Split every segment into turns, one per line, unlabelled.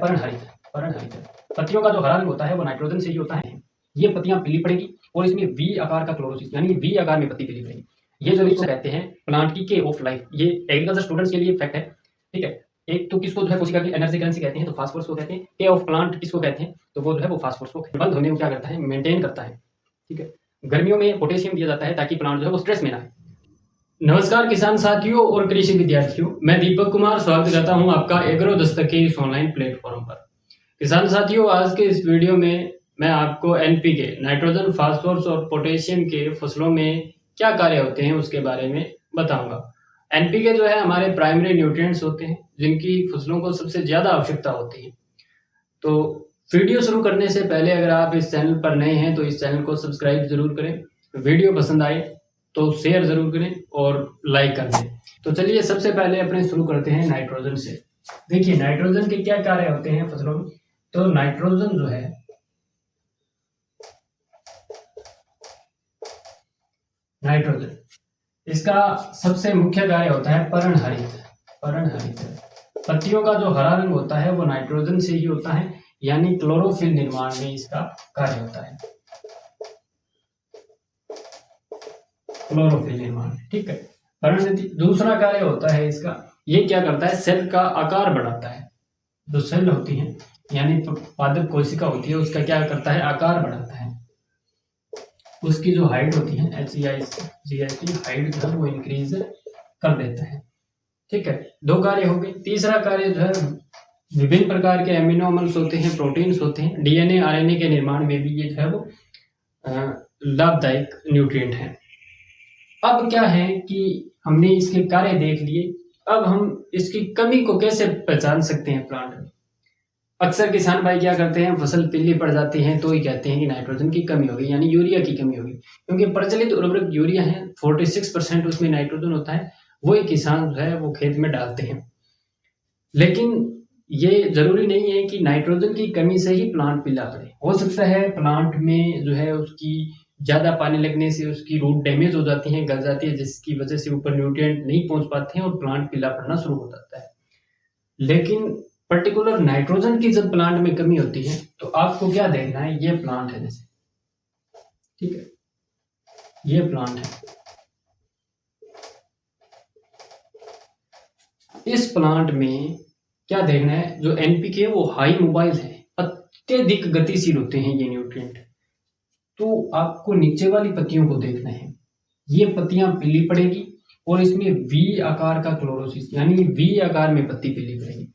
पर्णहरित। पत्तियों का जो हरा रंग होता है वो नाइट्रोजन से ही होता है। ये पत्तियां पीली पड़ेगी और इसमें वी आकार का क्लोरोसिस यानी वी आकार में पत्ती पीली पड़ेगी। ये जो इसको कहते हैं प्लांट की के ऑफ लाइफ। ये एग्रीकल्चर स्टूडेंट्स के लिए फैक्ट है, ठीक है। एक तो किसको जो है कोशिका की एनर्जी करेंसी कहते हैं, तो फास्फोरस को कहते हैं। के ऑफ प्लांट किसको कहते हैं, तो वो जो है वो फास्फोरस को बंद होने को क्या करता है, मेंटेन करता है, ठीक है। गर्मियों में पोटेशियम दिया जाता है ताकि प्लांट जो है वो स्ट्रेस में ना आए। नमस्कार किसान साथियों और कृषि विद्यार्थियों, मैं दीपक कुमार स्वागत करता हूं आपका एग्रो दस्तक के इस ऑनलाइन प्लेटफॉर्म पर। किसान साथियों, आज के इस वीडियो में मैं आपको एनपीके, नाइट्रोजन, फास्फोरस और पोटेशियम के फसलों में क्या कार्य होते हैं उसके बारे में बताऊंगा। एनपीके जो है हमारे प्राइमरी न्यूट्रिएंट्स होते हैं जिनकी फसलों को सबसे ज़्यादा आवश्यकता होती है। तो वीडियो शुरू करने से पहले अगर आप इस चैनल पर नए हैं तो इस चैनल को सब्सक्राइब जरूर करें, वीडियो पसंद आए तो शेयर जरूर करें और लाइक कर दें। तो चलिए सबसे पहले अपने शुरू करते हैं नाइट्रोजन से। देखिए नाइट्रोजन के क्या कार्य होते हैं फसलों में। तो नाइट्रोजन जो है इसका सबसे मुख्य कार्य होता है पर्णहरित। पत्तियों का जो हरा रंग होता है वो नाइट्रोजन से ही होता है, यानी क्लोरोफिल निर्माण में इसका कार्य होता है, क्लोरोफिल निर्माण, ठीक है। पर्णहरित दूसरा कार्य होता है इसका, ये क्या करता है, सेल का आकार बढ़ाता है। जो सेल होती है यानी पादप कोशिका होती है उसका क्या करता है, आकार बढ़ाता है। उसकी जो हाइट होती है HEIGHT हाइट जो है वो इंक्रीज कर देता है, ठीक है। दो कार्य हो गए। तीसरा कार्य जो है विभिन्न प्रकार के एमिनो अम्ल होते हैं, प्रोटीन्स होते हैं, DNA RNA के निर्माण में भी ये जो है वो लाभदायक न्यूट्रिएंट है। अब क्या है कि हमने इसके कार्य देख लिए, अब हम इसकी कमी को कैसे पहचान सकते हैं प्लांट में। अक्सर किसान भाई क्या करते हैं, फसल पीली पड़ जाती है तो ही कहते हैं कि नाइट्रोजन की कमी होगी यानी यूरिया की कमी होगी, क्योंकि प्रचलित उर्वरक यूरिया है, 46% उसमें नाइट्रोजन होता है, वो एक किसान जो है वो खेत में डालते हैं। लेकिन ये जरूरी नहीं है कि नाइट्रोजन की कमी से ही प्लांट पीला पड़े। हो सकता है प्लांट में जो है उसकी ज्यादा पानी लगने से उसकी रूट डैमेज हो जाती है, गल जाती है, जिसकी वजह से ऊपर न्यूट्रिएंट नहीं पहुंच पाते हैं और प्लांट पीला पड़ना शुरू हो जाता है। लेकिन पर्टिकुलर नाइट्रोजन की जब प्लांट में कमी होती है तो आपको क्या देखना है, ये प्लांट है जैसे, ठीक है, ये प्लांट है। इस प्लांट में क्या देखना है, जो एनपीके वो हाई मोबाइल है, अत्यधिक गतिशील होते हैं ये न्यूट्रिएंट। तो आपको नीचे वाली पत्तियों को देखना है, ये पत्तियां पीली पड़ेगी और इसमें वी आकार का क्लोरोसिस यानी वी आकार में पत्ती पीली पड़ेगी।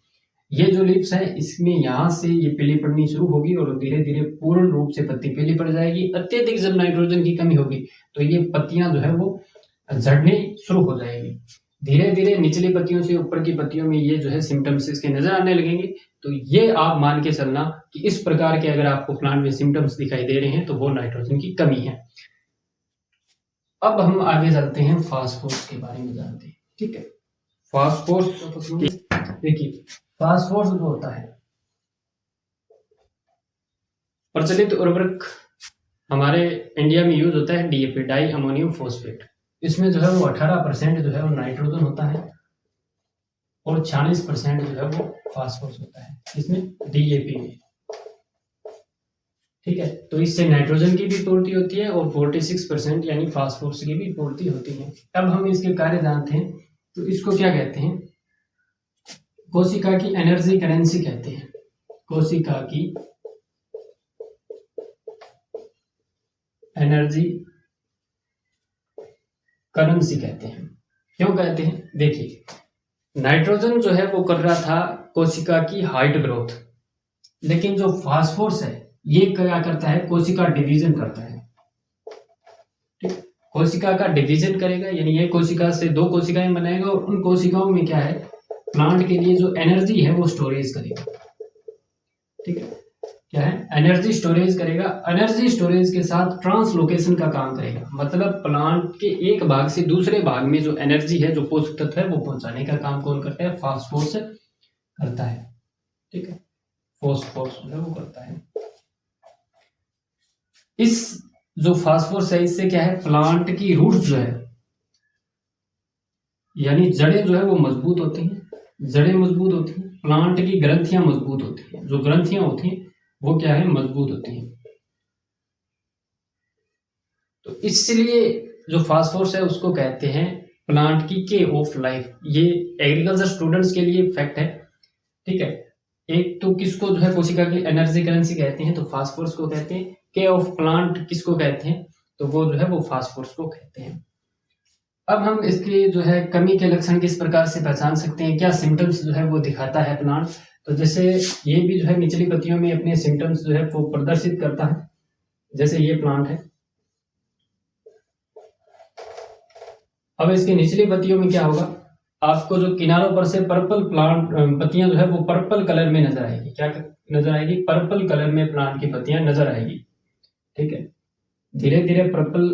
ये जो लिप्स है इसमें यहाँ से ये पीली पड़नी शुरू होगी और धीरे धीरे पूर्ण रूप से पत्ती पीली पड़ जाएगी। अत्यधिक जब नाइट्रोजन की कमी होगी तो ये पत्तियां जो है वो झड़ने शुरू हो जाएगी। धीरे धीरे निचली पत्तियों से ऊपर की पत्तियों में ये जो है सिम्टम्स इसके नजर आने लगेंगे। तो ये आप मान के चलना कि इस प्रकार के अगर आपको प्लांट में सिम्टम्स दिखाई दे रहे हैं तो वो नाइट्रोजन की कमी है। अब हम आगे चलते हैं, फास्फोरस के बारे में जानते हैं, ठीक है। फास्फोरस देखिए, फास्फोरस जो होता है प्रचलित उर्वरक हमारे इंडिया में यूज होता है DAP, डाई अमोनियम फॉस्फेट। इसमें जो है वो 18% जो है वो नाइट्रोजन होता है और 46% जो है वो फास्फोरस होता है इसमें DAP में, ठीक है। तो इससे नाइट्रोजन की भी पूर्ति होती है और 46% यानी फास्फोरस की भी पूर्ति होती है। अब हम इसके कार्य जानते हैं, तो इसको क्या कहते हैं, कोशिका की एनर्जी करेंसी कहते हैं। कोशिका की एनर्जी करेंसी कहते हैं। क्यों कहते हैं, देखिए नाइट्रोजन जो है वो कर रहा था कोशिका की हाइट ग्रोथ, लेकिन जो फास्फोरस है ये क्या करता है, कोशिका डिवीजन करता है, ठीक। कोशिका का डिवीजन करेगा यानी ये कोशिका से दो कोशिकाएं बनाएगा और उन कोशिकाओं में क्या है, प्लांट के लिए जो एनर्जी है वो स्टोरेज करेगा, ठीक है। क्या है, एनर्जी स्टोरेज करेगा। एनर्जी स्टोरेज के साथ ट्रांसलोकेशन का काम करेगा, मतलब प्लांट के एक भाग से दूसरे भाग में जो एनर्जी है, जो पोषक तत्व है वो पहुंचाने का काम कौन करता है, फास्फोरस करता है, ठीक है। फास्फोरस जो है वो करता है। इस जो फास्फोरस है इससे क्या है, प्लांट की रूट्स जो है यानी जड़ें जो है वो मजबूत होती हैं, जड़ें मजबूत होती हैं प्लांट की ग्रंथियां मजबूत होती हैं। जो ग्रंथियां होती हैं वो क्या है, मजबूत होती हैं। तो इसलिए जो फास्फोरस है उसको कहते हैं प्लांट की के ऑफ लाइफ। ये एग्रीकल्चर स्टूडेंट्स के लिए फैक्ट है, ठीक है। एक तो किसको जो है कोशिका की एनर्जी करेंसी कहते हैं, तो फास्फोरस को कहते हैं। के ऑफ प्लांट किसको कहते हैं, तो वो जो है वो फास्फोरस को कहते हैं। अब हम इसकी जो है कमी के लक्षण किस प्रकार से पहचान सकते हैं, क्या सिम्टम्स जो है वो दिखाता है प्लांट। तो जैसे ये भी जो है निचली पत्तियों में अपने सिम्टम्स जो है वो प्रदर्शित करता है। जैसे ये प्लांट है, अब इसकी निचली पत्तियों में क्या होगा, आपको जो किनारों पर से पर्पल प्लांट पत्तियां जो है वो पर्पल कलर में नजर आएगी। क्या नजर आएगी, पर्पल कलर में प्लांट की पत्तियां नजर आएगी, ठीक है। धीरे धीरे पर्पल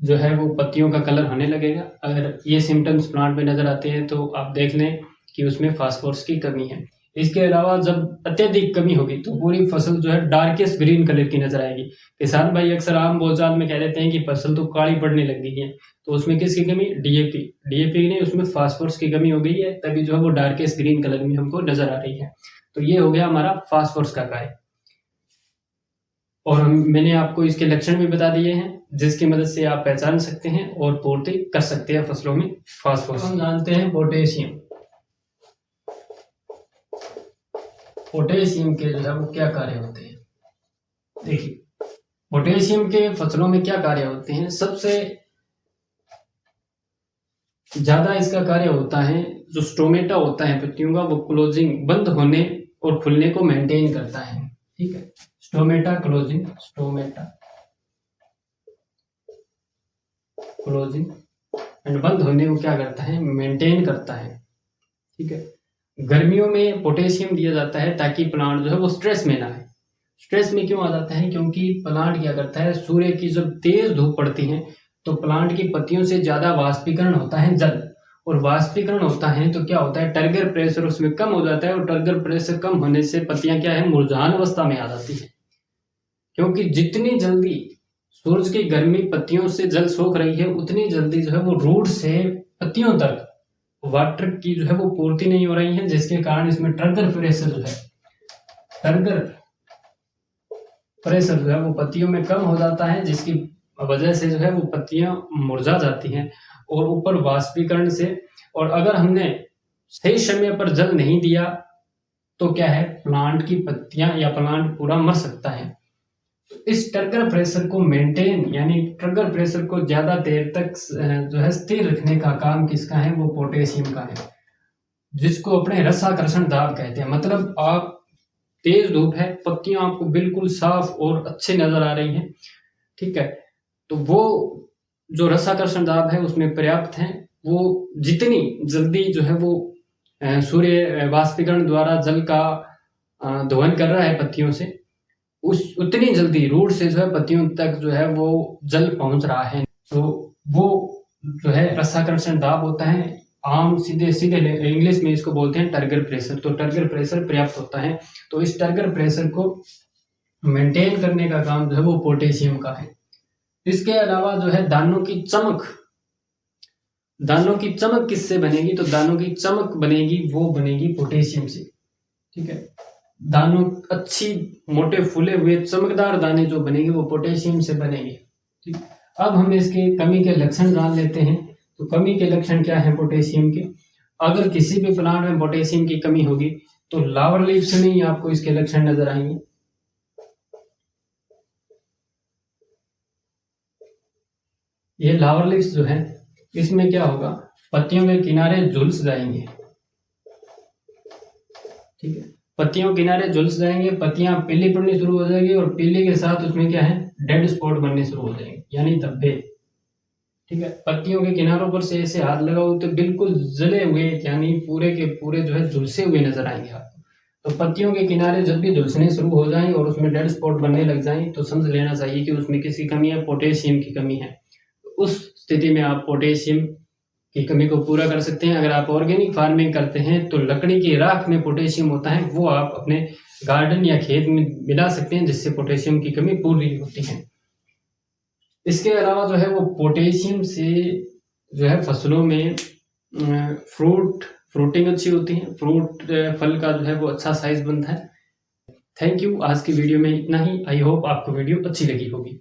जो है वो पत्तियों का कलर होने लगेगा। अगर ये सिम्टम्स प्लांट में नजर आते हैं तो आप देख लें कि उसमें फास्फोरस की कमी है। इसके अलावा जब अत्यधिक कमी होगी तो पूरी फसल जो है डार्केस्ट ग्रीन कलर की नजर आएगी। किसान भाई अक्सर आम बोलचाल में कह देते हैं कि फसल तो काली पड़ने लग गई है, तो उसमें किसकी कमी, डीएपी नहीं, उसमें फास्फोरस की कमी हो गई है, तभी जो है वो डार्केस्ट ग्रीन कलर में हमको नजर आ रही है। तो ये हो गया हमारा फास्फोरस का कार्य। और मैंने आपको इसके लक्षण भी बता दिए हैं जिसकी मदद से आप पहचान सकते हैं और पूर्ति कर सकते हैं फसलों में फास्फोरस। हम जानते हैं पोटेशियम। पोटेशियम के जो है वो क्या कार्य होते हैं, देखिए पोटेशियम के फसलों में क्या कार्य होते हैं। सबसे ज्यादा इसका कार्य होता है जो स्टोमेटा होता है पत्तियों का, वो क्लोजिंग, बंद होने और खुलने को मेंटेन करता है, ठीक है। Stomata closing, stomata closing and बंद होने को क्या करता है, मेंटेन करता है, ठीक है। गर्मियों में पोटेशियम दिया जाता है ताकि प्लांट जो है वो स्ट्रेस में ना आए। स्ट्रेस में क्यों आ जाता है, क्योंकि प्लांट क्या करता है, सूर्य की जब तेज धूप पड़ती है तो प्लांट की पत्तियों से ज्यादा वाष्पीकरण होता है जल, और वाष्पीकरण होता है तो क्या होता है, टर्गर प्रेशर उसमें कम हो जाता है, और टर्गर प्रेशर कम होने से पत्तियां क्या है, मुरझान अवस्था में आ जाती है। क्योंकि जितनी जल्दी सूरज की गर्मी पत्तियों से जल सोख रही है उतनी जल्दी जो है वो रूट से पत्तियों तक वाटर की जो है वो पूर्ति नहीं हो रही है, जिसके कारण इसमें टर्गर प्रेशर जो है, टर्गर प्रेशर जो है वो पत्तियों में कम हो जाता है, जिसकी वजह से जो है वो पत्तियां मुरझा जाती हैं। और ऊपर वाष्पीकरण से, और अगर हमने सही समय पर जल नहीं दिया तो क्या है, प्लांट की पत्तियां या प्लांट पूरा मर सकता है। इस टर्गर प्रेशर को मेंटेन, यानी टर्गर प्रेशर को ज्यादा देर तक जो है स्थिर रखने का काम किसका है, वो पोटेशियम का है, जिसको अपने रसाकर्षण दाब कहते हैं। मतलब आप तेज धूप है, पत्तियां आपको बिल्कुल साफ और अच्छे नजर आ रही हैं, ठीक है, तो वो जो रसाकर्षण दाब है उसमें पर्याप्त है। वो जितनी जल्दी जो है वो सूर्य वाष्पीकरण द्वारा जल का दोहन कर रहा है पत्तियों से, उतनी जल्दी रूट से जो है पत्तियों तक जो है वो जल पहुंच रहा है। तो वो जो है रसाकर्षण दाब होता है, आम सीधे सीधे इंग्लिश में इसको बोलते हैं टर्गर प्रेशर। तो टर्गर प्रेशर पर्याप्त होता है, तो इस टर्गर प्रेशर को मेंटेन करने का काम जो है वो पोटेशियम का है। इसके अलावा जो है दानों की चमक, दानों की चमक किससे बनेगी, तो दानों की चमक बनेगी, वो बनेगी पोटेशियम से, ठीक है। दानों अच्छी मोटे फूले हुए चमकदार दाने जो बनेंगे वो पोटेशियम से बनेंगे, ठीक। अब हम इसके कमी के लक्षण जान लेते हैं। तो कमी के लक्षण क्या है पोटेशियम के, अगर किसी भी प्लांट में पोटेशियम की कमी होगी तो लावर लीव्स में ही आपको इसके लक्षण नजर आएंगे। ये लावर लीव्स जो है इसमें क्या होगा, पत्तियों के किनारे झुलस जाएंगे, ठीक है, पत्तियों के किनारे झुलस जाएंगे, पत्तियां पीली पड़नी शुरू हो जाएगी, और पीली के साथ उसमें क्या है, डेड स्पॉट बनने शुरू हो जाएंगे, यानी धब्बे, ठीक है। पत्तियों के किनारों पर से ऐसे हाथ लगाओ तो बिल्कुल जले हुए, यानी पूरे के पूरे जो है झुलसे हुए नजर आएंगे आपको। तो पत्तियों के किनारे जब भी झुलसने शुरू हो जाएं और उसमें डेड स्पॉट बनने लग जाएं तो समझ लेना चाहिए कि उसमें किसकी कमी है, पोटेशियम की कमी है। उस स्थिति में आप पोटेशियम की कमी को पूरा कर सकते हैं। अगर आप ऑर्गेनिक फार्मिंग करते हैं तो लकड़ी की राख में पोटेशियम होता है, वो आप अपने गार्डन या खेत में मिला सकते हैं, जिससे पोटेशियम की कमी पूरी होती है। इसके अलावा जो है वो पोटेशियम से जो है फसलों में फ्रूटिंग अच्छी होती है, फ्रूट फल का जो है वो अच्छा साइज बनता है। Thank you. आज की वीडियो में इतना ही। आई होप आपको वीडियो अच्छी लगी होगी।